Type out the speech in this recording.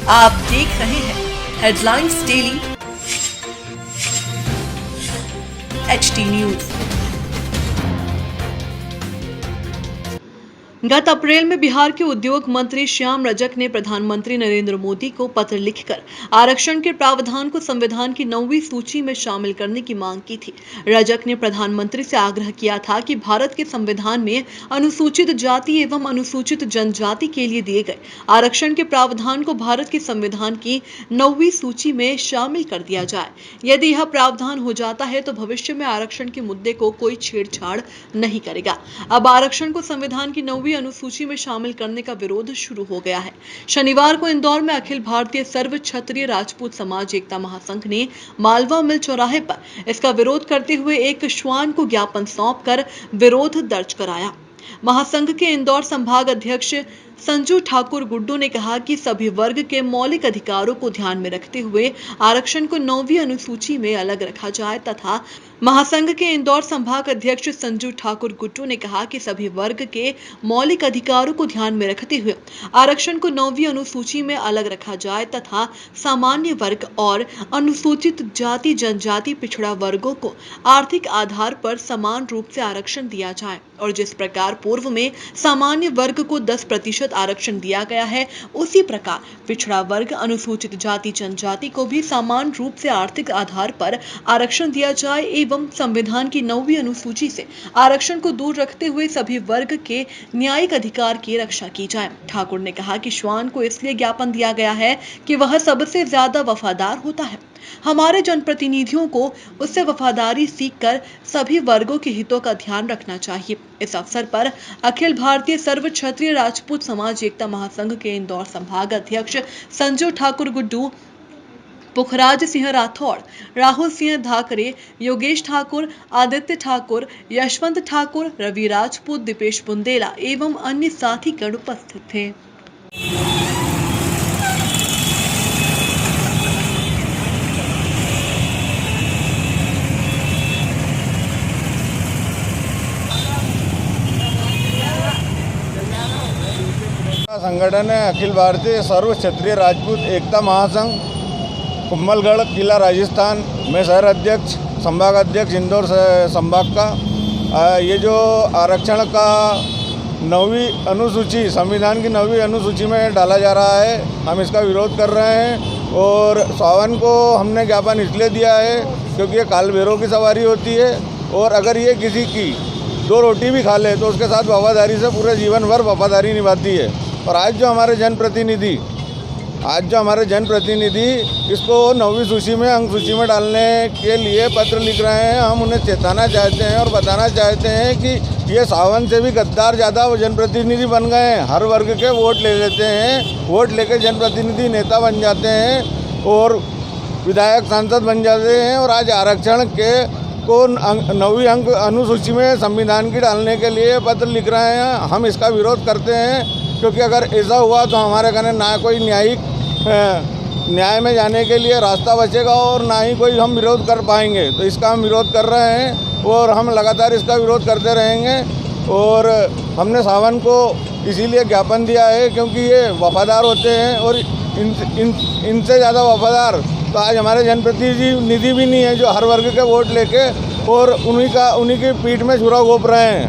आप देख रहे हैं हेडलाइंस डेली एचटी न्यूज। गत अप्रैल में बिहार के उद्योग मंत्री श्याम रजक ने प्रधानमंत्री नरेंद्र मोदी को पत्र लिखकर आरक्षण के प्रावधान को संविधान की 9वीं सूची में शामिल करने की मांग की थी। रजक ने प्रधानमंत्री से आग्रह किया था कि भारत के संविधान में अनुसूचित जाति एवं अनुसूचित जनजाति के लिए दिए गए आरक्षण के प्रावधान को भारत के संविधान की 9वीं सूची में शामिल कर दिया जाए। यदि यह प्रावधान हो जाता है तो भविष्य में आरक्षण के मुद्दे को कोई छेड़छाड़ नहीं करेगा। अब आरक्षण को संविधान की 9वीं अनुसूची में शामिल करने का विरोध शुरू हो गया है। शनिवार को इंदौर में अखिल भारतीय सर्व क्षत्रिय राजपूत समाज एकता महासंघ ने मालवा मिल चौराहे पर इसका विरोध करते हुए एक श्वान को ज्ञापन सौंपकर विरोध दर्ज कराया। महासंघ के इंदौर संभाग अध्यक्ष संजू ठाकुर गुड्डू ने कहा कि सभी वर्ग के मौलिक अधिकारों को ध्यान में रखते हुए आरक्षण को 9वीं अनुसूची में अलग रखा जाए तथा महासंघ के इंदौर संभाग अध्यक्ष संजू ठाकुर गुड्डू ने कहा कि सभी वर्ग के मौलिक अधिकारों को ध्यान में रखते हुए आरक्षण को 9वीं अनुसूची में अलग रखा जाए तथा सामान्य वर्ग और अनुसूचित जाति जनजाति पिछड़ा वर्गों को आर्थिक आधार पर समान रूप से आरक्षण दिया जाए और जिस प्रकार पूर्व में सामान्य वर्ग को 10% आरक्षण दिया गया है उसी प्रकार पिछड़ा वर्ग अनुसूचित जाति जनजाति को भी समान रूप से आर्थिक आधार पर आरक्षण दिया जाए एवं संविधान की 9वीं अनुसूची से आरक्षण को दूर रखते हुए सभी वर्ग के न्यायिक अधिकार की रक्षा की जाए। ठाकुर ने कहा कि श्वान को इसलिए ज्ञापन दिया गया है कि वह सबसे ज्यादा वफादार होता है। हमारे जनप्रतिनिधियों को उससे वफादारी सीखकर सभी वर्गों के हितों का ध्यान रखना चाहिए। इस अवसर पर अखिल भारतीय सर्व क्षत्रिय राजपूत समाज एकता महासंघ के इंदौर संभाग अध्यक्ष संजू ठाकुर गुड्डू, पुखराज सिंह राठौड़, राहुल सिंह धाकरे, योगेश ठाकुर, आदित्य ठाकुर, यशवंत ठाकुर, रवि राजपूत, दीपेश बुंदेला एवं अन्य साथीगण उपस्थित थे। संगठन है अखिल भारतीय सर्व क्षत्रिय राजपूत एकता महासंघ, कुम्भलगढ़ जिला राजस्थान। मैं शहर अध्यक्ष संभाग अध्यक्ष इंदौर संभाग का। ये जो आरक्षण का 9वीं अनुसूची संविधान की 9वीं अनुसूची में डाला जा रहा है, हम इसका विरोध कर रहे हैं। और सावन को हमने ज्ञापन इसलिए दिया है क्योंकि ये काल भैरव की सवारी होती है और अगर ये किसी की 2 रोटी भी खा ले तो उसके साथ वफादारी से पूरे जीवन भर वफादारी निभाती है। और आज जो हमारे जनप्रतिनिधि इसको 9वीं सूची में अंक सूची में डालने के लिए पत्र लिख रहे हैं, हम उन्हें चेताना चाहते हैं और बताना चाहते हैं कि ये सावन से भी गद्दार ज़्यादा वो जनप्रतिनिधि बन गए हैं। हर वर्ग के वोट ले लेते हैं, वोट लेके जनप्रतिनिधि नेता बन जाते हैं और विधायक सांसद बन जाते हैं। और आज आरक्षण को 9वीं अंक अनुसूची में संविधान की डालने के लिए पत्र लिख रहे हैं। हम इसका विरोध करते हैं क्योंकि अगर ऐसा हुआ तो हमारे कहने ना कोई न्याय में जाने के लिए रास्ता बचेगा और ना ही कोई हम विरोध कर पाएंगे। तो इसका हम विरोध कर रहे हैं और हम लगातार इसका विरोध करते रहेंगे। और हमने सावन को इसीलिए ज्ञापन दिया है क्योंकि ये वफादार होते हैं और इनसे ज़्यादा वफादार तो आज हमारे जनप्रतिनिधि भी नहीं है जो हर वर्ग के वोट लेके और उन्हीं की पीठ में छुरा घोंप रहे हैं।